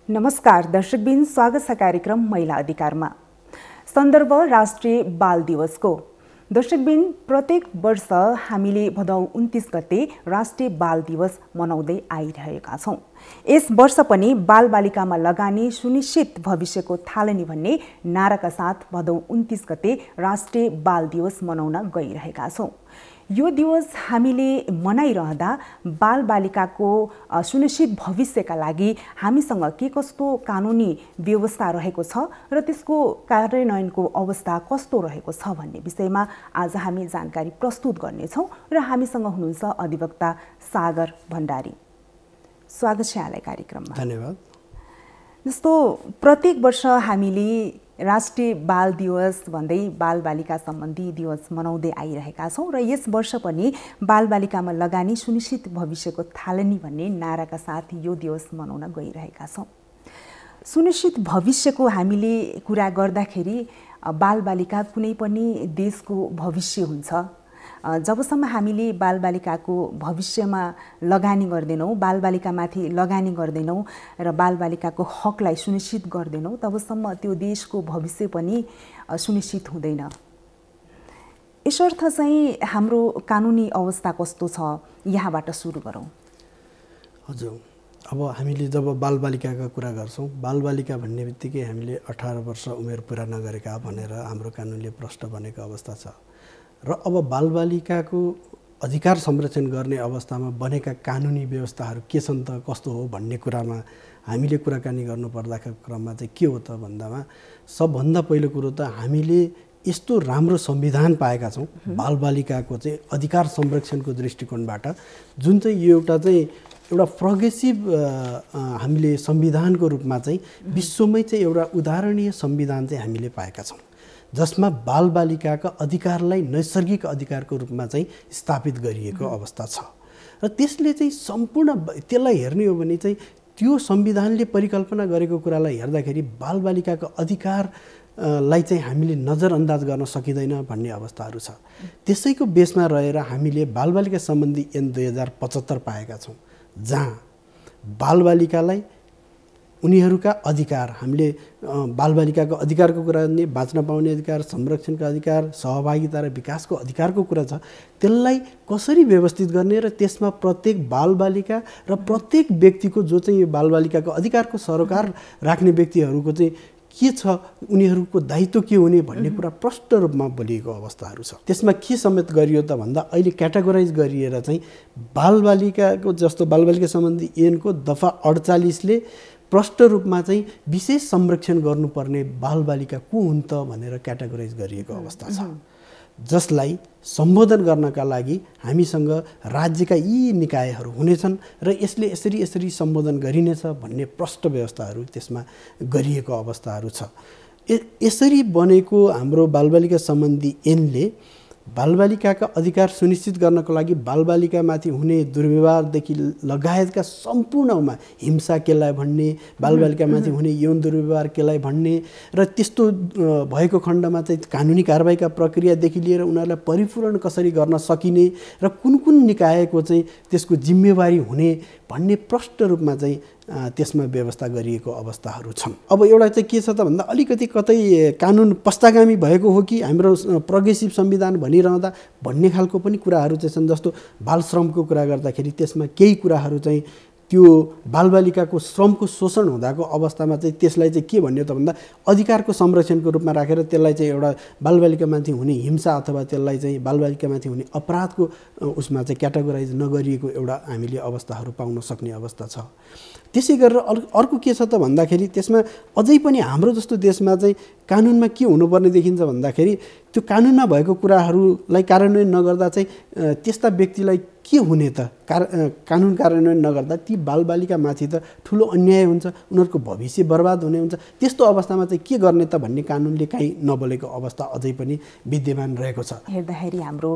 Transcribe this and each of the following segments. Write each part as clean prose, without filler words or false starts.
नमस्कार दर्शकबिन, स्वागत छ कार्यक्रम महिला अधिकारमा। सन्दर्भ राष्ट्रिय बाल दिवसको। दर्शकबिन, प्रत्येक वर्ष हामीले भदौ 29 गते राष्ट्रिय बाल दिवस मनाउँदै आइरहेका छौं। यस वर्ष पनि बालबालिकामा लगानी सुनिश्चित भविष्यको थालनी भन्ने नाराका साथ भदौ 29 गते राष्ट्रिय बाल दिवस मनाउन गइरहेका छौं। यो दिवस हामीले मनाइरहँदा बालबालिकाको सुनिश्चित भविष्यका लागि हामीसँग के कस्तो कानुनी व्यवस्था रहेको छ र त्यसको कार्यान्वयनको अवस्था कस्तो रहेको छ भन्ने विषयमा आज हामी जानकारी प्रस्तुत गर्नेछौँ र हामीसँग हुनुहुन्छ अधिवक्ता सागर भण्डारी। स्वागत छ यहाँलाई कार्यक्रममा। धन्यवाद। जस्तो प्रत्येक वर्ष हामीले राष्ट्रिय बाल दिवस भन्दै बालबालिका सम्बन्धी दिवस मनाउँदै आइरहेका छौँ र यस वर्ष पनि बालबालिकामा लगानी सुनिश्चित भविष्यको थालनी भन्ने नाराका साथ यो दिवस मनाउन गइरहेका छौँ। सुनिश्चित भविष्यको हामीले कुरा गर्दाखेरि बालबालिका कुनै पनि देशको भविष्य हुन्छ। जबसम्म हामीले बालबालिकाको भविष्यमा लगानी गर्दैनौँ, बालबालिकामाथि लगानी गर्दैनौँ र बालबालिकाको हकलाई सुनिश्चित गर्दैनौँ, तबसम्म त्यो देशको भविष्य पनि सुनिश्चित हुँदैन। यसर्थ चाहिँ हाम्रो कानुनी अवस्था कस्तो छ, यहाँबाट सुरु गरौँ। हजुर, अब हामीले जब बालबालिकाका कुरा गर्छौँ, बालबालिका भन्ने बित्तिकै हामीले 18 वर्ष उमेर पुरा नगरेका भनेर हाम्रो कानुनले प्रष्ट बनेको अवस्था छ र अब बालबालिकाको अधिकार संरक्षण गर्ने अवस्थामा बनेका कानुनी व्यवस्थाहरू के छन् त, कस्तो हो भन्ने कुरामा हामीले कुराकानी गर्नुपर्दाको क्रममा चाहिँ के हो त भन्दामा सबभन्दा पहिलो कुरो त हामीले यस्तो राम्रो संविधान पाएका छौँ बालबालिकाको चाहिँ अधिकार संरक्षणको दृष्टिकोणबाट, जुन चाहिँ यो एउटा प्रोग्रेसिभ हामीले संविधानको रूपमा चाहिँ विश्वमै चाहिँ एउटा उदाहरणीय संविधान चाहिँ हामीले पाएका छौँ, जसमा बालबालिकाका अधिकारलाई नैसर्गिक अधिकारको रूपमा चाहिँ स्थापित गरिएको अवस्था छ। र त्यसले चाहिँ सम्पूर्ण त्यसलाई हेर्ने हो भने चाहिँ त्यो संविधानले परिकल्पना गरेको कुरालाई हेर्दाखेरि बालबालिकाको अधिकारलाई चाहिँ हामीले नजरअन्दाज गर्न सकिँदैन भन्ने अवस्थाहरू छ। त्यसैको बेसमा रहेर हामीले बालबालिका सम्बन्धी ऐन 2075 पाएका छौँ, जहाँ बालबालिकालाई उनीहरूका अधिकार, हामीले बालबालिकाको अधिकारको कुरा गर्ने, बाँच्न पाउने अधिकार, संरक्षणका अधिकार, सहभागिता र विकासको अधिकारको कुरा छ, त्यसलाई कसरी व्यवस्थित गर्ने र त्यसमा प्रत्येक बालबालिका र प्रत्येक व्यक्तिको जो चाहिँ यो बालबालिकाको अधिकारको सरोकार राख्ने व्यक्तिहरूको चाहिँ के छ, उनीहरूको दायित्व के हुने भन्ने कुरा प्रष्ट रूपमा बोलिएको अवस्थाहरू छ। त्यसमा के समेत गरियो त भन्दा अहिले क्याटेगोराइज गरिएर चाहिँ बालबालिकाको जस्तो बालबालिका सम्बन्धी ऐनको दफा 48ले प्रष्ट रूपमा चाहिँ विशेष संरक्षण गर्नुपर्ने बालबालिका को हुन् त भनेर क्याटेगोराइज गरिएको अवस्था छ, जसलाई सम्बोधन गर्नका लागि हामीसँग राज्यका यी निकायहरू हुनेछन् र यसले यसरी सम्बोधन गरिनेछ भन्ने प्रष्ट व्यवस्थाहरू त्यसमा गरिएको अवस्थाहरू छ। यसरी बनेको हाम्रो बालबालिका सम्बन्धी ऐनले बालबालिकाका अधिकार सुनिश्चित गर्नको लागि बालबालिकामाथि हुने दुर्व्यवहारदेखि लगायतका सम्पूर्णमा हिंसा केलाई भन्ने, बालबालिकामाथि हुने यौन दुर्व्यवहार केलाई भन्ने र त्यस्तो भएको खण्डमा चाहिँ कानुनी कारबाहीका प्रक्रियादेखि लिएर उनीहरूलाई परिपूर्ण कसरी गर्न सकिने र कुन कुन निकायको चाहिँ त्यसको जिम्मेवारी हुने भन्ने प्रष्ट रूपमा चाहिँ त्यसमा व्यवस्था गरिएको अवस्थाहरू छन्। अब एउटा चाहिँ के छ त भन्दा अलिकति कतै कानुन पश्चागामी भएको हो कि हाम्रो प्रोग्रेसिभ संविधान भनिरहँदा भन्ने खालको पनि कुराहरू चाहिँ छन्। जस्तो बाल श्रमको कुरा गर्दाखेरि त्यसमा केही कुराहरू चाहिँ त्यो बालबालिकाको श्रमको शोषण हुँदाको अवस्थामा चाहिँ त्यसलाई चाहिँ के भन्यो त भन्दा अधिकारको संरक्षणको रूपमा राखेर त्यसलाई चाहिँ एउटा बालबालिकामाथि हुने हिंसा अथवा त्यसलाई चाहिँ बालबालिकामाथि हुने अपराधको उसमा चाहिँ क्याटेगोराइज नगरिएको एउटा हामीले अवस्थाहरू पाउन सक्ने अवस्था छ। त्यसै गरेर अर्को के छ त भन्दाखेरि त्यसमा अझै पनि हाम्रो जस्तो देशमा चाहिँ कानुनमा के हुनुपर्ने देखिन्छ भन्दाखेरि त्यो कानुनमा भएको कुराहरूलाई कार्यान्वयन नगर्दा चाहिँ त्यस्ता व्यक्तिलाई के हुने त, कानुन कार्यान्वयन नगर्दा ती बालबालिकामाथि त ठुलो अन्याय हुन्छ, उनीहरूको भविष्य बर्बाद हुने हुन्छ। त्यस्तो अवस्थामा चाहिँ के गर्ने त भन्ने कानुनले काहीँ नबोलेको अवस्था अझै पनि विद्यमान रहेको छ। हेर्दाखेरि हाम्रो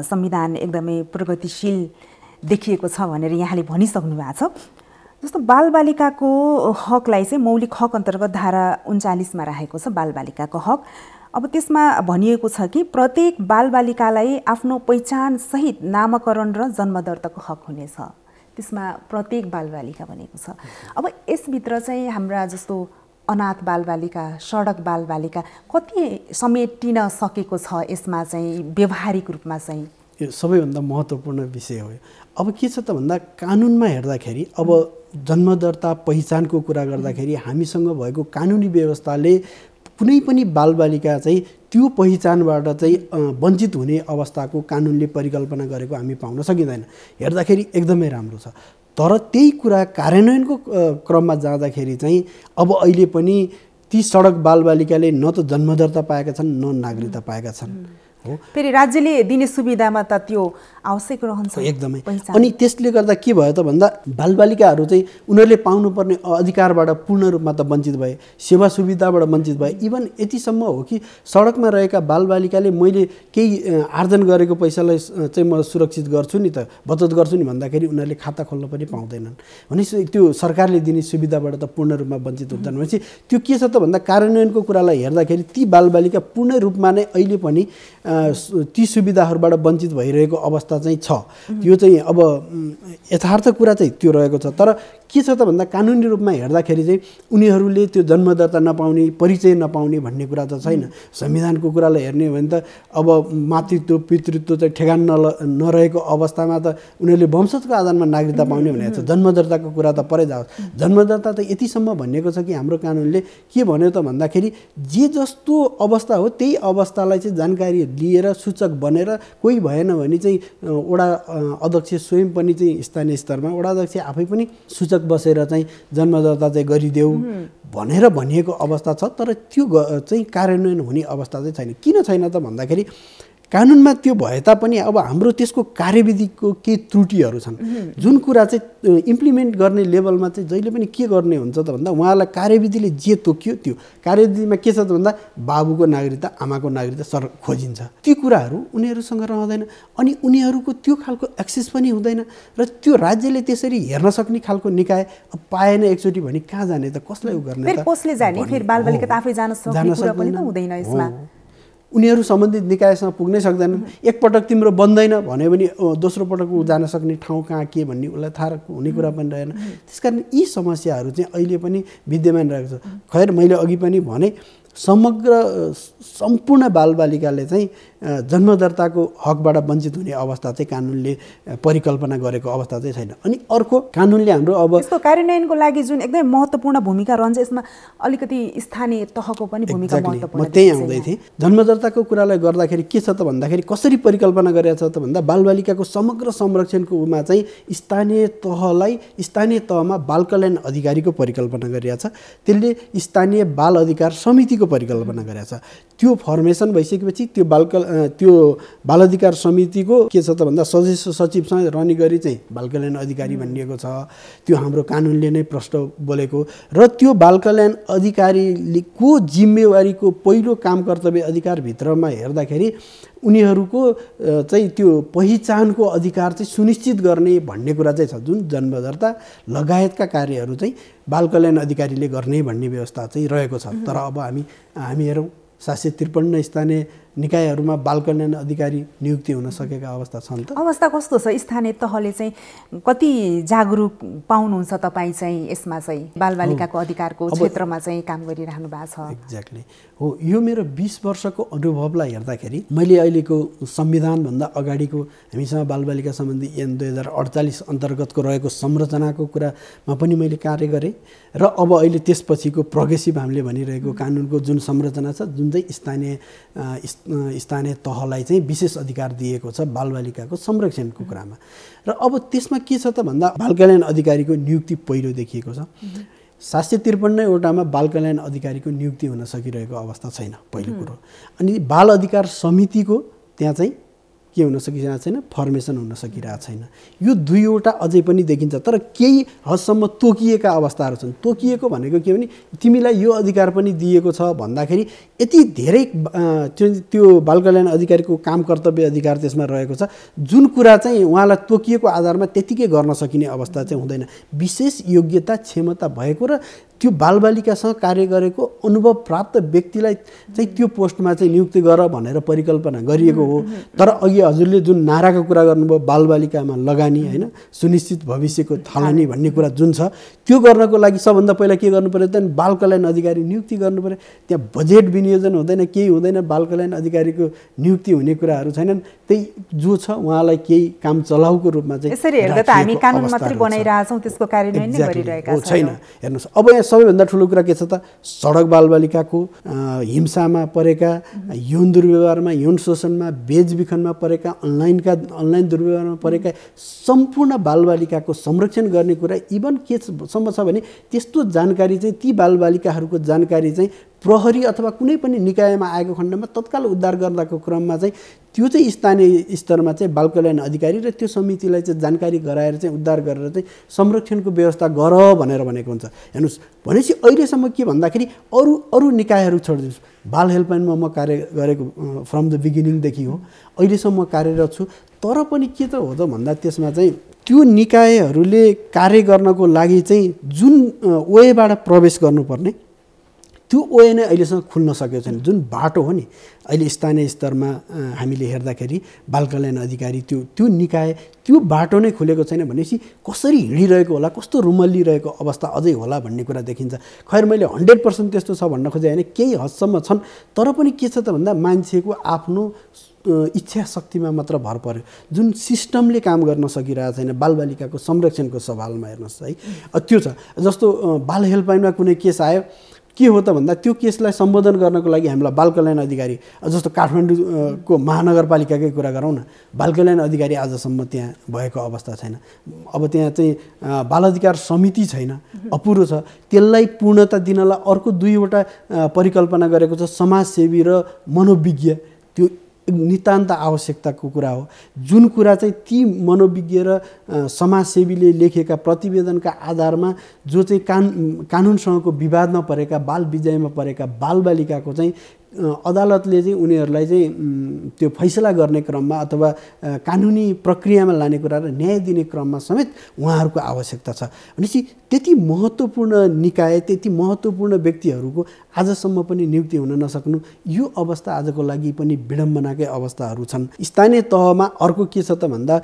संविधान एकदमै प्रगतिशील देखिएको छ भनेर यहाँले भनिसक्नु भएको छ। जस्तो बालबालिकाको हकलाई चाहिँ मौलिक हक अन्तर्गत धारा 39मा राखेको छ बालबालिकाको हक। अब त्यसमा भनिएको छ कि प्रत्येक बालबालिकालाई आफ्नो पहिचान सहित नामकरण र जन्मदर्ताको हक हुनेछ। त्यसमा प्रत्येक बालबालिका भनेको छ। अब यसभित्र चाहिँ हाम्रा जस्तो अनाथ बालबालिका, सडक बालबालिका कति समेटिन सकेको छ यसमा चाहिँ व्यवहारिक रूपमा चाहिँ? यो सबैभन्दा महत्त्वपूर्ण विषय हो। अब के छ त भन्दा कानुनमा हेर्दाखेरि अब जन्मदर्ता पहिचानको कुरा गर्दाखेरि हामीसँग भएको कानुनी व्यवस्थाले कुनै पनि बालबालिका चाहिँ त्यो पहिचानबाट चाहिँ वञ्चित हुने अवस्थाको कानुनले परिकल्पना गरेको हामी पाउन सकिँदैन। हेर्दाखेरि एकदमै राम्रो छ, तर त्यही कुरा कार्यान्वयनको क्रममा जाँदाखेरि चाहिँ अब अहिले पनि ती सडक बालबालिकाले न त जन्मदर्ता पाएका छन् न नागरिकता पाएका छन्। हो, फेरि राज्यले दिने सुविधामा त त्यो आवश्यक रहन्छ एकदमै। अनि त्यसले गर्दा के भयो त भन्दा बालबालिकाहरू चाहिँ उनीहरूले पाउनुपर्ने अधिकारबाट पूर्ण रूपमा त वञ्चित भए, सेवा सुविधाबाट वञ्चित भए। इभन यतिसम्म हो कि सडकमा रहेका बालबालिकाले मैले केही आर्जन गरेको पैसालाई चाहिँ म सुरक्षित गर्छु नि त, बचत गर्छु नि भन्दाखेरि उनीहरूले खाता खोल्न पनि पाउँदैनन्। भनेपछि त्यो सरकारले दिने सुविधाबाट त पूर्ण रूपमा वञ्चित हुन्छन्। भनेपछि त्यो के छ त भन्दा कार्यान्वयनको कुरालाई हेर्दाखेरि ती बालबालिका पूर्ण रूपमा नै अहिले पनि ती सुविधाहरूबाट वञ्चित भइरहेको अवस्था चाहिँ छ। यो चाहिँ अब यथार्थ कुरा चाहिँ त्यो रहेको छ। तर के छ त भन्दा कानुनी रूपमा हेर्दाखेरि चाहिँ उनीहरूले त्यो जन्मदर्ता नपाउने, परिचय नपाउने भन्ने कुरा त छैन। संविधानको कुरालाई हेर्ने हो भने त अब मातृत्व पितृत्व चाहिँ ठेगान नरहेको अवस्थामा त उनीहरूले वंशजको आधारमा नागरिकता पाउने भनेको छ। जन्मदर्ताको कुरा त परै जाओस्। जन्मदर्ता त यतिसम्म भनिएको छ कि हाम्रो कानुनले के भन्यो त भन्दाखेरि जे जस्तो अवस्था हो त्यही अवस्थालाई चाहिँ जानकारी लिएर सूचक बनेर कोही भएन भने चाहिँ वडा अध्यक्ष स्वयं पनि चाहिँ स्थानीय स्तरमा वडा अध्यक्ष आफै पनि सूचक बसेर चाहिँ जन्मदर्ता चाहिँ गरिदेऊ भनेर भनिएको अवस्था छ। तर त्यो चाहिँ कार्यान्वयन हुने अवस्था चाहिँ छैन। किन छैन त भन्दाखेरि कानुनमा त्यो भए तापनि अब हाम्रो त्यसको कार्यविधिको केही त्रुटिहरू छन्। जुन कुरा चाहिँ इम्प्लिमेन्ट गर्ने लेभलमा चाहिँ जहिले पनि के गर्ने हुन्छ त भन्दा उहाँलाई कार्यविधिले जे तोक्यो त्यो कार्यविधिमा के छ त भन्दा बाबुको नागरिकता आमाको नागरिकता खोजिन्छ। ती कुराहरू उनीहरूसँग रहँदैन अनि उनीहरूको त्यो खालको एक्सेस पनि हुँदैन र त्यो राज्यले त्यसरी हेर्न सक्ने खालको निकाय पाएन एकचोटि भने कहाँ जाने त, कसलाई उ गर्ने त, कसले जाने? फेरि बालबालिका त आफै जान सक्ने कुरा पनि त हुँदैन यसमा। उनीहरू सम्बन्धित निकायसँग पुग्नै सक्दैनन्। एकपटक तिम्रो बन्दैन भन्यो भने दोस्रो पटक ऊ जान सक्ने ठाउँ कहाँ के भन्ने उसलाई थाहा हुने कुरा पनि रहेन। त्यसकारण यी समस्याहरू चाहिँ अहिले पनि विद्यमान रहेको छ। खैर मैले अघि पनि भने सम्पूर्ण बालबालिकाले चाहिँ जन्मदर्ताको हकबाट वञ्चित हुने अवस्था चाहिँ कानुनले परिकल्पना गरेको अवस्था चाहिँ छैन। अनि अर्को कानुनले हाम्रो अब यसको कार्यान्वयनको लागि जुन एकदमै महत्त्वपूर्ण भूमिका रहन्छ यसमा अलिकति स्थानीय तहको पनि भूमिका महत्त्वपूर्ण। म त्यही आउँदै थिएँ। जन्मदर्ताको कुरालाई गर्दाखेरि के छ त भन्दाखेरि कसरी परिकल्पना गरेको छ त भन्दा बालबालिकाको समग्र संरक्षणको उमा चाहिँ स्थानीय तहमा बाल कल्याण अधिकारीको परिकल्पना गरिएको छ। त्यसले स्थानीय बाल अधिकार समितिको परिकल्पना गरेको छ। त्यो फर्मेसन भइसकेपछि त्यो बाल अधिकार समितिको के छ त भन्दा सदस्य सचिवसँग रहने गरी चाहिँ बाल कल्याण अधिकारी भनिएको छ। त्यो हाम्रो कानुनले नै प्रष्ट बोलेको र त्यो बाल कल्याण अधिकारीको जिम्मेवारीको पहिलो काम कर्तव्य अधिकारभित्रमा हेर्दाखेरि उनीहरूको चाहिँ त्यो पहिचानको अधिकार चाहिँ सुनिश्चित गर्ने भन्ने कुरा चाहिँ छ। जुन जन्मदर्ता लगायतका कार्यहरू चाहिँ बाल कल्याण अधिकारीले गर्ने भन्ने व्यवस्था चाहिँ रहेको छ। तर अब हामी हेरौँ 753 स्थानीय निकायहरूमा बाल कल्याण अधिकारी नियुक्ति हुन सकेका अवस्था छन्। त अवस्था कस्तो छ? स्थानीय तहले चाहिँ कति जागरुक पाउनुहुन्छ तपाईँ चाहिँ यसमा चाहिँ बालबालिकाको अधिकारको क्षेत्रमा चाहिँ काम गरिरहनु भएको छ? एक्ज्याक्टली हो। यो मेरो 20 वर्षको अनुभवलाई हेर्दाखेरि मैले अहिलेको संविधानभन्दा अगाडिको हामीसँग बालबालिका सम्बन्धी ऐन 2048 अन्तर्गतको रहेको संरचनाको कुरामा पनि मैले कार्य गरेँ र अब अहिले त्यसपछिको प्रोग्रेसिभ हामीले भनिरहेको कानुनको जुन संरचना छ जुन चाहिँ स्थानीय तहलाई चाहिँ विशेष अधिकार दिएको छ बालबालिकाको संरक्षणको कुरामा। र अब त्यसमा के छ त भन्दा बाल कल्याण अधिकारीको नियुक्ति पहिलो देखिएको छ। 753 वटामा बाल कल्याण अधिकारीको नियुक्ति हुन सकिरहेको अवस्था छैन पहिलो कुरो। अनि बाल अधिकार समितिको त्यहाँ चाहिँ के हुन सकिरहेको छैन, फर्मेसन हुन सकिरहेको छैन। यो दुईवटा अझै पनि देखिन्छ। तर केही हदसम्म तोकिएका अवस्थाहरू छन्। तोकिएको भनेको के भने तिमीलाई यो अधिकार पनि दिएको छ भन्दाखेरि यति धेरै त्यो बाल कल्याण अधिकारीको काम कर्तव्य अधिकार त्यसमा रहेको छ जुन कुरा चाहिँ उहाँलाई तोकिएको आधारमा त्यतिकै गर्न सकिने अवस्था चाहिँ हुँदैन। विशेष योग्यता क्षमता भएको र त्यो बालबालिकासँग कार्य गरेको अनुभव प्राप्त व्यक्तिलाई चाहिँ त्यो पोस्टमा चाहिँ नियुक्ति गर भनेर परिकल्पना गरिएको हो। तर अघि हजुरले जुन नाराको कुरा गर्नुभयो बालबालिकामा लगानी होइन सुनिश्चित भविष्यको थालनी भन्ने कुरा जुन छ त्यो गर्नको लागि सबभन्दा पहिला के गर्नु पर्यो त बाल कल्याण अधिकारी नियुक्ति गर्नु पर्यो। त्यहाँ बजेट विनियोजन हुँदैन, केही हुँदैन, बाल कल्याण अधिकारीको नियुक्ति हुने कुराहरू छैनन्। त्यही जो छ उहाँलाई केही काम चलाउको रूपमा चाहिँ यसरी हेर्दा त हामी कानुन मात्रै बनाइरहेछौँ, त्यसको कार्यान्वयन नै गरिरहेका छौँ। छैन। हेर्नुहोस् अब यहाँ सबैभन्दा ठुलो कुरा के छ त सडक बालबालिकाको हिंसामा परेका, यौन दुर्व्यवहारमा, यौन शोषणमा, बेचबिखनमा परेका, अनलाइन दुर्व्यवहारमा परेका सम्पूर्ण बालबालिकाको संरक्षण गर्ने कुरा इभन के सम्म छ भने त्यस्तो जानकारी चाहिँ ती बालबालिकाहरूको जानकारी चाहिँ प्रहरी अथवा कुनै पनि निकायमा आएको खण्डमा तत्काल उद्धार गर्दाको क्रममा चाहिँ त्यो चाहिँ स्थानीय स्तरमा चाहिँ बाल कल्याण अधिकारी र त्यो समितिलाई चाहिँ जानकारी गराएर चाहिँ उद्धार गरेर चाहिँ संरक्षणको व्यवस्था गर भनेर भनेको हुन्छ। हेर्नुहोस् भनेपछि अहिलेसम्म के भन्दाखेरि अरू निकायहरू छोडिदिनुहोस्, बाल हेल्पलाइनमा म कार्य गरेको फ्रम द बिगिनिङदेखि हो, अहिलेसम्म कार्यरत छु। तर पनि के त हो त भन्दा त्यसमा चाहिँ त्यो निकायहरूले कार्य गर्नको लागि चाहिँ जुन वेबाट प्रवेश गर्नुपर्ने त्यो वे नै अहिलेसम्म खुल्न सकेको छैन। जुन बाटो हो नि अहिले स्थानीय स्तरमा हामीले हेर्दाखेरि बाल कल्याण अधिकारी त्यो निकाय त्यो बाटो नै खुलेको छैन भनेपछि कसरी हिँडिरहेको होला, कस्तो रुमल्लिरहेको अवस्था अझै होला भन्ने कुरा देखिन्छ। खैर मैले 100% त्यस्तो छ भन्न खोजेँ होइन, केही हदसम्म छन्। तर पनि के छ त भन्दा मान्छेको आफ्नो इच्छा शक्तिमा मात्र भर पर्यो। जुन सिस्टमले काम गर्न सकिरहेको छैन बालबालिकाको संरक्षणको सवालमा हेर्नुहोस् है, त्यो छ। जस्तो बाल हेल्पलाइनमा कुनै केस आयो, के हो त भन्दा त्यो केसलाई सम्बोधन गर्नको लागि हामीलाई बाल कल्याण अधिकारी, जस्तो काठमाडौँको महानगरपालिकाकै कुरा गरौँ न, बाल कल्याण अधिकारी आजसम्म त्यहाँ भएको अवस्था छैन। अब त्यहाँ चाहिँ बाल अधिकार समिति छैन, अपुरो छ। त्यसलाई पूर्णता दिनलाई अर्को 2वटा परिकल्पना गरेको छ, समाजसेवी र मनोविज्ञ। त्यो नितान्त आवश्यकताको कुरा हो। जुन कुरा चाहिँ ती मनोविज्ञ र समाजसेवीले लेखेका प्रतिवेदनका आधारमा जो चाहिँ कानुनसँगको विवादमा परेका, बाल विजयमा परेका बालबालिकाको चाहिँ अदालतले चाहिँ उनीहरूलाई चाहिँ त्यो फैसला गर्ने क्रममा अथवा कानुनी प्रक्रियामा लाने कुरा र न्याय दिने क्रममा समेत उहाँहरूको आवश्यकता छ। भनेपछि त्यति महत्त्वपूर्ण निकाय, त्यति महत्त्वपूर्ण व्यक्तिहरूको आजसम्म पनि नियुक्ति हुन नसक्नु, यो अवस्था आजको लागि पनि विडम्बनाकै अवस्थाहरू छन्। स्थानीय तहमा अर्को के छ त भन्दा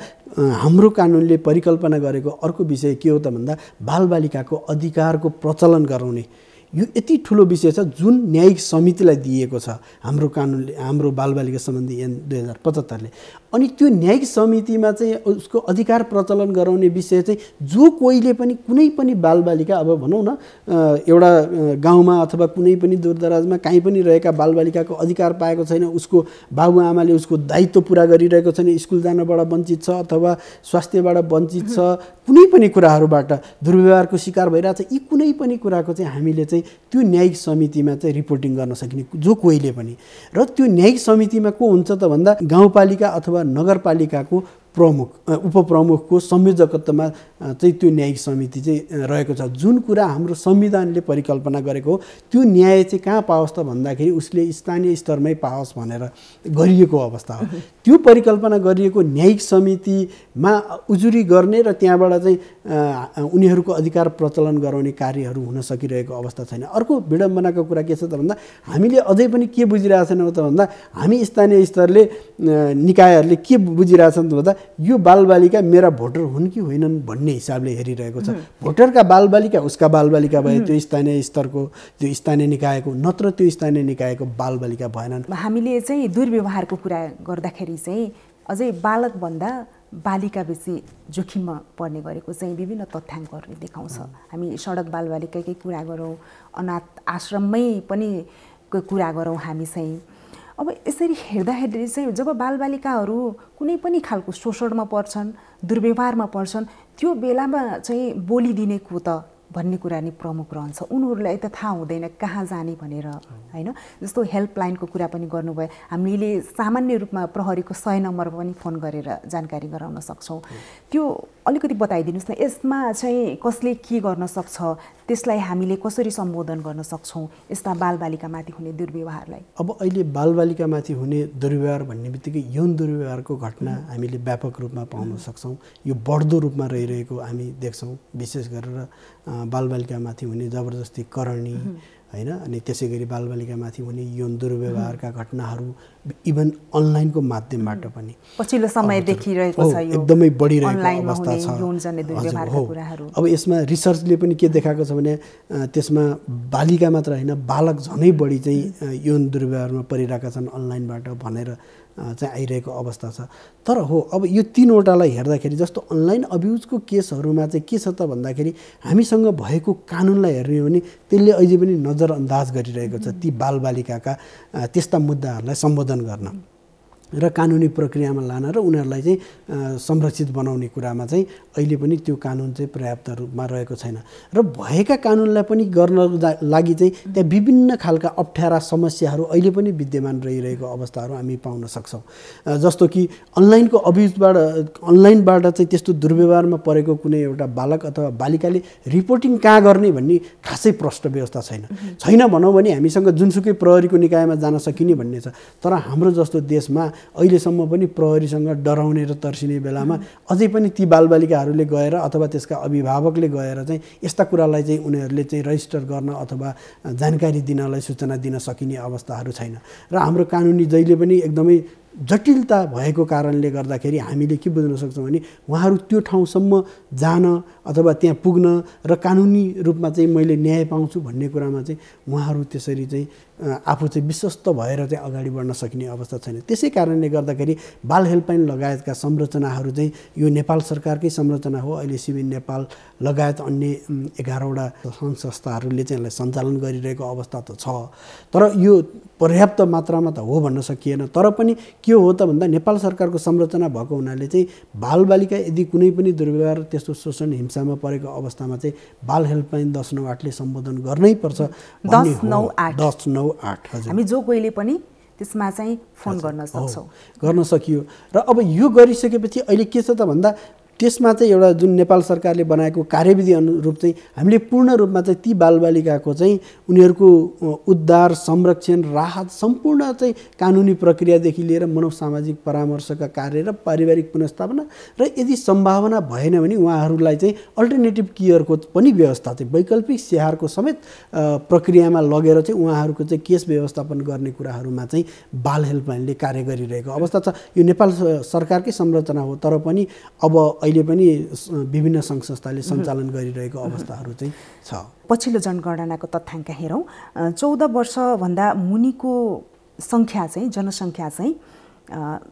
हाम्रो कानुनले परिकल्पना गरेको अर्को विषय के हो त भन्दा बालबालिकाको अधिकारको प्रचलन गराउने। यो यति ठुलो विषय छ जुन न्यायिक समितिलाई दिएको छ हाम्रो कानुनले, हाम्रो बालबालिका सम्बन्धी ऐन 2075ले। अनि त्यो न्यायिक समितिमा चाहिँ उसको अधिकार प्रचलन गराउने विषय चाहिँ जो कोहीले पनि कुनै पनि बालबालिका, अब भनौँ न एउटा गाउँमा अथवा कुनै पनि दूरदराजमा कहीँ पनि रहेका बालबालिकाको अधिकार पाएको छैन, उसको बाबुआमाले उसको दायित्व पुरा गरिरहेको छैन, स्कुल जानबाट वञ्चित छ अथवा स्वास्थ्यबाट वञ्चित छ, कुनै पनि कुराहरूबाट दुर्व्यवहारको शिकार भइरहेछ, यी कुनै पनि कुराको चाहिँ हामीले चाहिँ त्यो न्यायिक समितिमा चाहिँ रिपोर्टिङ गर्न सकिने जो कोहीले पनि। र त्यो न्यायिक समितिमा को हुन्छ त भन्दा गाउँपालिका अथवा नगरपालिकाको प्रमुख, उपप्रमुखको संयोजकत्वमा चाहिँ त्यो न्यायिक समिति चाहिँ रहेको छ। जुन कुरा हाम्रो संविधानले परिकल्पना गरेको हो त्यो न्याय चाहिँ कहाँ पाओस् त भन्दाखेरि उसले स्थानीय स्तरमै पाओस् भनेर गरिएको अवस्था हो। त्यो परिकल्पना गरिएको न्यायिक समितिमा उजुरी गर्ने र त्यहाँबाट चाहिँ उनीहरूको अधिकार प्रचलन गराउने कार्यहरू हुन सकिरहेको अवस्था छैन। अर्को विडम्बनाको कुरा के छ त भन्दा हामीले अझै पनि के बुझिरहेको छैनौँ त भन्दा हामी स्थानीय स्तरले निकायहरूले के बुझिरहेछन् त भन्दा यो बालबालिका मेरा भोटर हुन् कि होइनन् भन्ने हिसाबले हेरिरहेको छ। भोटरका बालबालिका उसका बालबालिका भए त्यो स्थानीय स्तरको, त्यो स्थानीय निकायको, नत्र त्यो स्थानीय निकायको बालबालिका भएनन्। हामीले चाहिँ दुर्व्यवहारको कुरा गर्दाखेरि चाहिँ अझै बालकभन्दा बालिका बेसी जोखिममा पर्ने गरेको चाहिँ विभिन्न तथ्याङ्कहरूले देखाउँछ। हामी सडक बालबालिकाकै कुरा गरौँ, अनाथ आश्रममै पनि कुरा गरौँ हामी चाहिँ। अब यसरी हेर्दाखेरि चाहिँ जब बालबालिकाहरू कुनै पनि खालको शोषणमा पर्छन्, दुर्व्यवहारमा पर्छन्, त्यो बेलामा चाहिँ बोलिदिने को त भन्ने कुरा नै प्रमुख रहन्छ। उनीहरूलाई त थाहा हुँदैन कहाँ जाने भनेर हैन। जस्तो हेल्पलाइनको कुरा पनि गर्नुभयो, हामीले सामान्य रूपमा प्रहरीको 100 नम्बर पनि फोन गरेर जानकारी गराउन सक्छौँ। त्यो अलिकति बताइदिनुहोस् न, यसमा चाहिँ कसले के गर्न सक्छ, त्यसलाई हामीले कसरी सम्बोधन गर्न सक्छौँ यस्ता बालबालिकामाथि हुने दुर्व्यवहारलाई? अब अहिले बालबालिकामाथि हुने दुर्व्यवहार भन्ने बित्तिकै यौन दुर्व्यवहारको घटना हामीले व्यापक रूपमा पाउन सक्छौँ। यो बढ्दो रूपमा रहिरहेको हामी देख्छौँ। विशेष गरेर बालबालिकामाथि हुने जबरजस्ती करणी हैन, अनि त्यसै गरी बालबालिकामाथि हुने यौन दुर्व्यवहारका घटनाहरू इभन अनलाइनको माध्यमबाट पनि पछिल्लो समय देखिरहेको छ। यो एकदमै बढिरहेको अवस्था छ। यौनजन्य दुर्व्यवहारका कुराहरू अब यसमा रिसर्चले पनि के देखाएको छ भने त्यसमा बालिका मात्र हैन, बालक झनै बढी चाहिँ यौन दुर्व्यवहारमा परिरहेका छन् अनलाइनबाट भनेर चाहिँ आइरहेको अवस्था छ। तर हो, अब यो तीनवटालाई हेर्दाखेरि जस्तो अनलाइन अब्युजको केसहरूमा चाहिँ के छ त भन्दाखेरि हामीसँग भएको कानुनलाई हेर्ने हो भने त्यसले अहिले पनि नजरअन्दाज गरिरहेको छ ती बालबालिकाका त्यस्ता मुद्दाहरूलाई सम्बोधन गर्न र कानुनी प्रक्रियामा लान र उनीहरूलाई चाहिँ संरक्षित बनाउने कुरामा चाहिँ अहिले पनि त्यो कानुन चाहिँ पर्याप्त रूपमा रहेको छैन। र भएका कानुनलाई पनि गर्न लागि चाहिँ त्यहाँ विभिन्न खालका अप्ठ्यारा समस्याहरू अहिले पनि विद्यमान रहिरहेको अवस्थाहरू हामी पाउन सक्छौँ। जस्तो कि अनलाइनबाट चाहिँ त्यस्तो दुर्व्यवहारमा परेको कुनै एउटा बालक अथवा बालिकाले रिपोर्टिङ कहाँ गर्ने भन्ने खासै प्रष्ट व्यवस्था छैन भनौँ भने हामीसँग जुनसुकै प्रहरीको निकायमा जान सकिने भन्ने छ। तर हाम्रो जस्तो देशमा अहिलेसम्म पनि प्रहरीसँग डराउने र तर्सिने बेलामा अझै पनि ती बालबालिकाहरूले गएर अथवा त्यसका अभिभावकले गएर चाहिँ यस्ता कुरालाई चाहिँ उनीहरूले चाहिँ रजिस्टर गर्न अथवा जानकारी दिनलाई सूचना दिन सकिने अवस्थाहरू छैन। र हाम्रो कानुनी जहिले पनि एकदमै जटिलता भएको कारणले गर्दाखेरि हामीले के बुझ्न सक्छौँ भने उहाँहरू त्यो ठाउँसम्म जान अथवा त्यहाँ पुग्न र कानुनी रूपमा चाहिँ मैले न्याय पाउँछु भन्ने कुरामा चाहिँ उहाँहरू त्यसरी चाहिँ आफू चाहिँ विश्वस्त भएर चाहिँ अगाडि बढ्न सकिने अवस्था छैन। त्यसै कारणले गर्दाखेरि बाल हेल्पलाइन लगायतका संरचनाहरू चाहिँ यो नेपाल सरकारकै संरचना हो। अहिले सिभिल नेपाल लगायत अन्य 11वटा सङ्घ संस्थाहरूले चाहिँ यसलाई सञ्चालन गरिरहेको अवस्था त छ। तर यो पर्याप्त मात्रामा त हो भन्न सकिएन। तर पनि के हो त भन्दा नेपाल सरकारको संरचना भएको हुनाले चाहिँ बालबालिका यदि कुनै पनि दुर्व्यवहार त्यस्तो शोषण हिंसामा परेको अवस्थामा चाहिँ बाल हेल्पलाइन 1098ले सम्बोधन गर्नै पर्छ। 1098 हामी जो कोहीले पनि त्यसमा चाहिँ फोन गर्न सक्छौँ, गर्न सकियो। र अब यो गरिसकेपछि अहिले के छ त भन्दा त्यसमा चाहिँ एउटा जुन नेपाल सरकारले बनाएको कार्यविधि अनुरूप चाहिँ हामीले पूर्ण रूपमा चाहिँ ती बालबालिकाको चाहिँ उनीहरूको उद्धार, संरक्षण, राहत सम्पूर्ण चाहिँ कानुनी प्रक्रियादेखि लिएर मनोसामाजिक परामर्शका कार्य र पारिवारिक पुनर्स्थापना र यदि सम्भावना भएन भने उहाँहरूलाई चाहिँ अल्टरनेटिभ केयरको पनि व्यवस्था चाहिँ वैकल्पिक स्याहारको समेत प्रक्रियामा लगेर चाहिँ उहाँहरूको चाहिँ केस व्यवस्थापन गर्ने कुराहरूमा चाहिँ बाल हेल्पलाइनले कार्य गरिरहेको अवस्था छ। यो नेपाल सरकारकै संरचना हो, तर पनि अब अहिले पनि विभिन्न सङ्घ संस्थाले सञ्चालन गरिरहेको अवस्थाहरू चाहिँ छ। पछिल्लो जनगणनाको तथ्याङ्क हेरौँ, 14 वर्षभन्दा मुनिको सङ्ख्या चाहिँ जनसङ्ख्या चाहिँ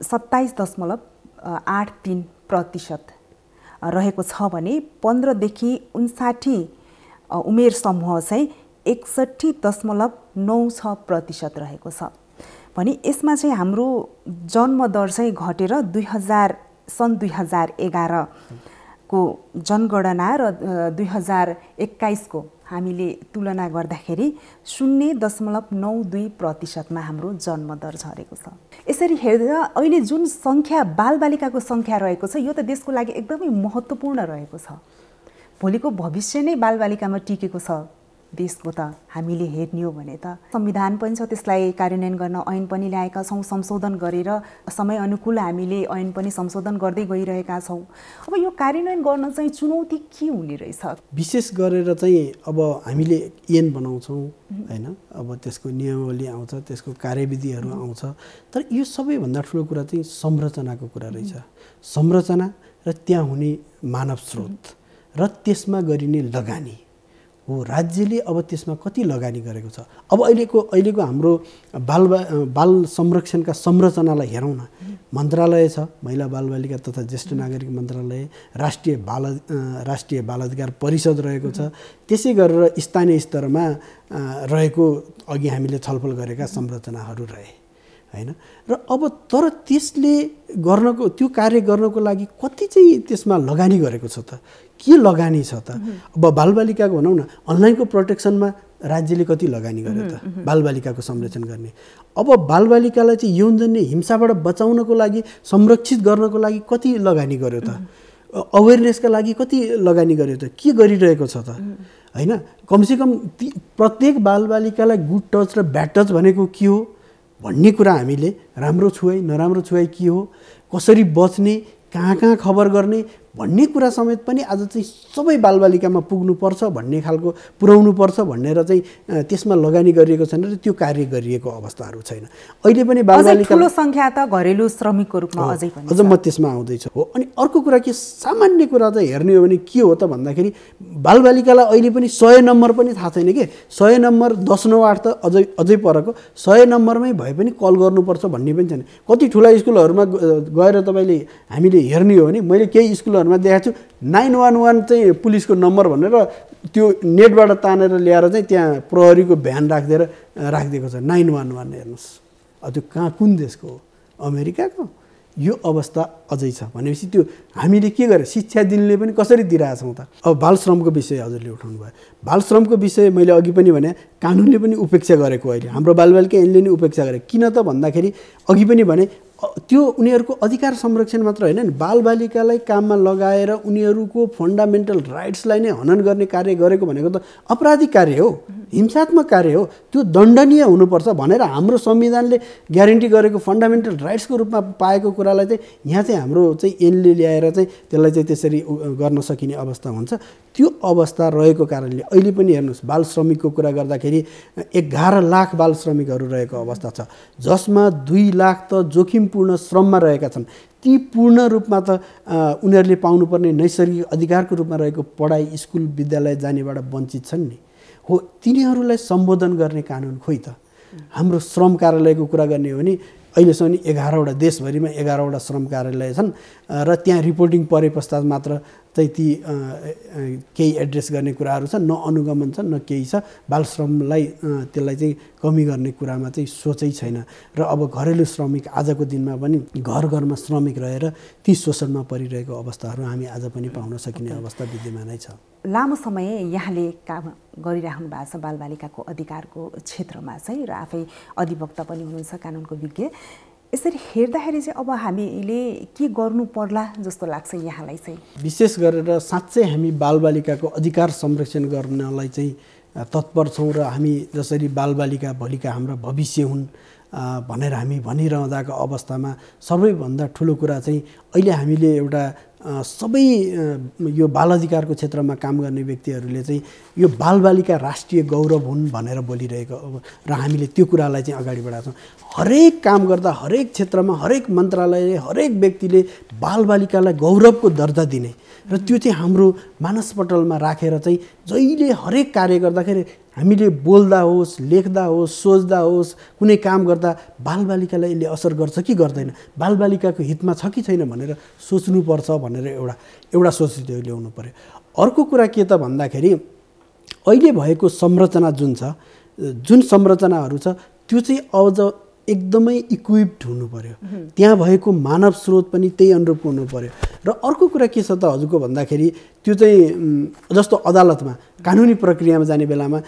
27.83% रहेको छ भने 15 देखि 59 उमेर समूह चाहिँ 61.96% रहेको छ भने यसमा चाहिँ हाम्रो जन्मदर चाहिँ घटेर सन् 2011 को जनगणना र 2021 को हामीले तुलना गर्दाखेरि 0.92% मा हाम्रो जन्मदर झरेको छ। यसरी हेर्दा अहिले जुन सङ्ख्या बालबालिकाको सङ्ख्या रहेको छ यो त देशको लागि एकदमै महत्त्वपूर्ण रहेको छ। भोलिको भविष्य नै बालबालिकामा टिकेको छ देशको त हामीले हेर्ने हो भने त संविधान पनि छ, त्यसलाई कार्यान्वयन गर्न ऐन पनि ल्याएका छौँ, संशोधन गरेर समय अनुकूल हामीले ऐन पनि संशोधन गर्दै गइरहेका छौँ। अब यो कार्यान्वयन गर्न चाहिँ चुनौती के हुने रहेछ? विशेष गरेर चाहिँ अब हामीले ऐन बनाउँछौँ हैन, अब त्यसको नियमावली आउँछ, त्यसको कार्यविधिहरू आउँछ, तर यो सबैभन्दा ठुलो कुरा चाहिँ संरचनाको कुरा रहेछ। संरचना र त्यहाँ हुने मानव स्रोत र त्यसमा गरिने लगानी हो। राज्यले अब त्यसमा कति लगानी गरेको छ। अब अहिलेको हाम्रो बाल संरक्षणका संरचनालाई हेरौँ न। मन्त्रालय छ, महिला बालबालिका तथा ज्येष्ठ नागरिक मन्त्रालय, राष्ट्रिय बाल अधिकार परिषद रहेको छ, त्यसै गरेर स्थानीय स्तरमा रहेको अघि हामीले छलफल गरेका संरचनाहरू रहे हैन। र अब तर त्यसले गर्नको त्यो कार्य गर्नको लागि कति चाहिँ त्यसमा लगानी गरेको छ त? के लगानी छ त? अब बालबालिकाको भनौँ न, अनलाइनको प्रोटेक्सनमा राज्यले कति लगानी गर्यो त बालबालिकाको संरक्षण गर्ने? अब बालबालिकालाई चाहिँ यौनजन्य हिंसाबाट बचाउनको लागि, संरक्षित गर्नको लागि कति लगानी गर्यो त? अवेरनेसका लागि कति लगानी गर्यो त, के गरिरहेको छ त हैन। कमसेकम प्रत्येक बालबालिकालाई गुड टच र ब्याड टच भनेको के हो भन्ने कुरा हामीले, राम्रो छुवाई नराम्रो छुवाई के हो, कसरी बच्ने, कहाँ कहाँ खबर गर्ने भन्ने कुरा समेत पनि आज चाहिँ सबै बालबालिकामा पुग्नुपर्छ भन्ने खालको पुर्याउनुपर्छ भनेर चाहिँ त्यसमा लगानी गरिएको छैन र त्यो कार्य गरिएको अवस्थाहरू छैन। अहिले पनि बालबालिका ठुलो सङ्ख्या त घरेलु श्रमिकको रूपमा अझै पनि अझ म त्यसमा आउँदैछु हो। अनि अर्को कुरा के सामान्य कुरा चाहिँ हेर्ने हो भने के हो त भन्दाखेरि बालबालिकालाई अहिले पनि 100 नम्बर पनि थाहा छैन के, 100 नम्बर 1098 त अझै परको, 100 नम्बरमै भए पनि कल गर्नुपर्छ भन्ने पनि छैन। कति ठुला स्कुलहरूमा गएर तपाईँले हामीले हेर्ने हो भने मैले केही स्कुलहरूमा देखाएको छु 911 चाहिँ पुलिसको नम्बर भनेर त्यो नेटबाट तानेर ल्याएर चाहिँ त्यहाँ प्रहरीको भ्यान राखिदिएको छ 911। हेर्नुहोस् त्यो कहाँ कुन देशको हो? अमेरिकाको। यो अवस्था अझै छ भनेपछि त्यो हामीले के गरेर शिक्षा दिनले पनि कसरी दिइरहेछौँ त। अब बाल श्रमको विषय हजुरले उठाउनु भयो। बाल श्रमको विषय मैले अघि पनि भने कानुनले पनि उपेक्षा गरेको, अहिले हाम्रो बालबालिका यिनले नि उपेक्षा गरे। किन त भन्दाखेरि अघि पनि भने त्यो उनीहरूको अधिकार संरक्षण मात्र होइन, बालबालिकालाई काममा लगाएर उनीहरूको फन्डामेन्टल राइट्सलाई नै हनन गर्ने कार्य गरेको भनेको त अपराधिक कार्य हो, हिंसात्मक कार्य हो, त्यो दण्डनीय हुनुपर्छ भनेर हाम्रो संविधानले ग्यारेन्टी गरेको फन्डामेन्टल राइट्सको रूपमा पाएको कुरालाई चाहिँ यहाँ चाहिँ हाम्रो चाहिँ ऐनले ल्याएर चाहिँ त्यसलाई चाहिँ त्यसरी गर्न सकिने अवस्था हुन्छ। त्यो अवस्था रहेको कारणले अहिले पनि हेर्नुहोस् बाल श्रमिकको कुरा गर्दाखेरि 11 लाख बाल श्रमिकहरू रहेको अवस्था छ, जसमा 2 लाख त जोखिमपूर्ण श्रममा रहेका छन्। ती पूर्ण रूपमा त उनीहरूले पाउनुपर्ने नैसर्गिक अधिकारको रूपमा रहेको पढाइ, स्कुल, विद्यालय जानेबाट वञ्चित छन् नि हो। तिनीहरूलाई सम्बोधन गर्ने कानुन खोइ त। हाम्रो श्रम कार्यालयको कुरा गर्ने हो भने अहिलेसम्म 11वटा देशभरिमा 11वटा श्रम कार्यालय छन् र त्यहाँ रिपोर्टिङ परे पश्चात मात्र चाहिँ ती केही एड्रेस गर्ने कुराहरू छन्, न अनुगमन छ न केही छ। बाल श्रमलाई त्यसलाई चाहिँ कमी गर्ने कुरामा चाहिँ सोचै छैन। र अब घरेलु श्रमिक आजको दिनमा पनि घर घरमा श्रमिक रहेर ती शोषणमा परिरहेको अवस्थाहरू हामी आज पनि पाउन सकिने अवस्था विद्यमानै छ। लामो समय यहाँले काम गरिराख्नु भएको छ बालबालिकाको अधिकारको क्षेत्रमा चाहिँ, र आफै अधिवक्ता पनि हुनुहुन्छ, कानुनको विज्ञ। यसरी हेर्दाखेरि चाहिँ अब हामीले के गर्नु पर्ला जस्तो लाग्छ यहाँलाई चाहिँ? विशेष गरेर साँच्चै हामी बालबालिकाको अधिकार संरक्षण गर्नलाई चाहिँ तत्पर छौँ र हामी जसरी बालबालिका भोलिका हाम्रा भविष्य हुन् भनेर हामी भनिरहँदाको अवस्थामा सबैभन्दा ठुलो कुरा चाहिँ अहिले हामीले एउटा सबै यो बाल अधिकारको क्षेत्रमा काम गर्ने व्यक्तिहरूले चाहिँ यो बालबालिका राष्ट्रिय गौरव हुन् भनेर बोलिरहेको र हामीले त्यो कुरालाई चाहिँ अगाडि बढाएको छौँ। हरेक काम गर्दा हरेक क्षेत्रमा हरेक मन्त्रालयले हरेक व्यक्तिले बालबालिकालाई गौरवको दर्जा दिने र त्यो चाहिँ हाम्रो मानसपटलमा राखेर चाहिँ जहिले हरेक कार्य गर्दाखेरि हामीले बोल्दा होस्, लेख्दा होस्, सोच्दा होस्, कुनै काम गर्दा बालबालिकालाई यसले असर गर्छ कि गर्दैन, बालबालिकाको हितमा छ कि छैन भनेर सोच्नुपर्छ भनेर एउटा सोच ल्याउनु पर्यो। अर्को कुरा के त भन्दाखेरि अहिले भएको संरचना जुन संरचनाहरू छ त्यो चाहिँ अझ एकदमै इक्विप्ड हुनु पर्यो, त्यहाँ भएको मानव स्रोत पनि त्यही अनुरूपको हुनु पर्यो। र अर्को कुरा के छ त हजुरको भन्दाखेरि त्यो चाहिँ जस्तो अदालतमा कानुनी प्रक्रियामा जाने बेलामा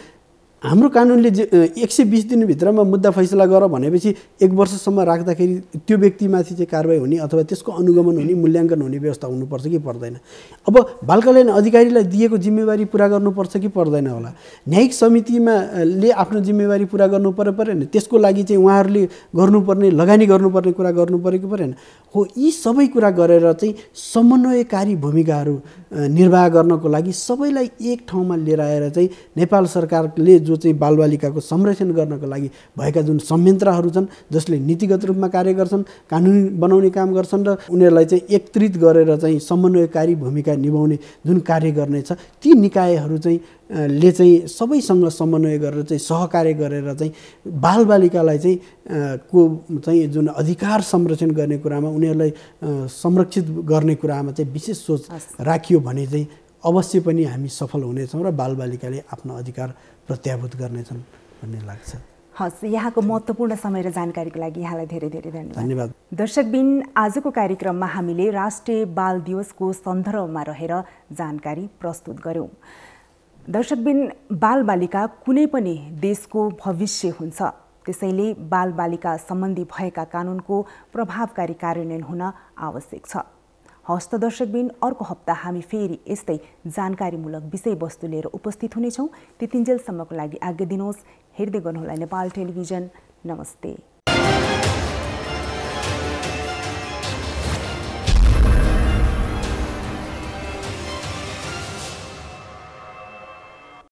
हाम्रो कानुनले 120 दिनभित्रमा मुद्दा फैसला गर भनेपछि 1 वर्षसम्म राख्दाखेरि त्यो व्यक्तिमाथि चाहिँ कारबाही हुने अथवा त्यसको अनुगमन हुने, मूल्याङ्कन हुने व्यवस्था हुनुपर्छ कि पर्दैन? अब बाल कल्याण अधिकारीलाई दिएको जिम्मेवारी पुरा गर्नुपर्छ कि पर्दैन होला? न्यायिक समितिमा ले आफ्नो जिम्मेवारी पुरा गर्नु परेन? त्यसको लागि चाहिँ उहाँहरूले गर्नुपर्ने, लगानी गर्नुपर्ने कुरा गर्नु पऱ्यो कि परेन? हो, यी सबै कुरा गरेर चाहिँ समन्वयकारी भूमिकाहरू निर्वाह गर्नको लागि सबैलाई एक ठाउँमा लिएर आएर चाहिँ नेपाल सरकारले जो चाहिँ बालबालिकाको संरक्षण गर्नको लागि भएका जुन संयन्त्रहरू छन्, जसले नीतिगत रूपमा कार्य गर्छन्, कानुन बनाउने काम गर्छन् र उनीहरूलाई चाहिँ एकत्रित गरेर चाहिँ समन्वयकारी भूमिका निभाउने जुन कार्य गर्नेछ, ती निकायहरू चाहिँ ले चाहिँ सबैसँग समन्वय गरेर चाहिँ सहकार्य गरेर चाहिँ बालबालिकालाई चाहिँ को चाहिँ जुन अधिकार संरक्षण गर्ने कुरामा उनीहरूलाई संरक्षित गर्ने कुरामा चाहिँ विशेष सोच राखियो भने चाहिँ अवश्य पनि हामी सफल हुनेछौँ र बालबालिकाले आफ्नो अधिकार प्रत्याभूत गर्नेछन् भन्ने लाग्छ। हस्, यहाँको महत्त्वपूर्ण समय र जानकारीको लागि यहाँलाई धेरै धेरै धन्यवाद। दर्शकबिन, आजको कार्यक्रममा हामीले राष्ट्रिय बाल दिवसको सन्दर्भमा रहेर जानकारी प्रस्तुत गर्यौँ। दर्शकबिन, बालबालिका कुनै पनि देशको भविष्य हुन्छ, त्यसैले बालबालिका सम्बन्धी भएका कानुनको प्रभावकारी कार्यान्वयन हुन आवश्यक छ। हस्त दर्शकबिन अर्को हप्ता हामी फेरि यस्तै जानकारीमूलक विषयवस्तु लिएर उपस्थित हुनेछौँ। त्यतिन्जेलसम्मको लागि आज्ञा दिनुहोस्। हेर्दै गर्नुहोला नेपाल टेलिभिजन। नमस्ते।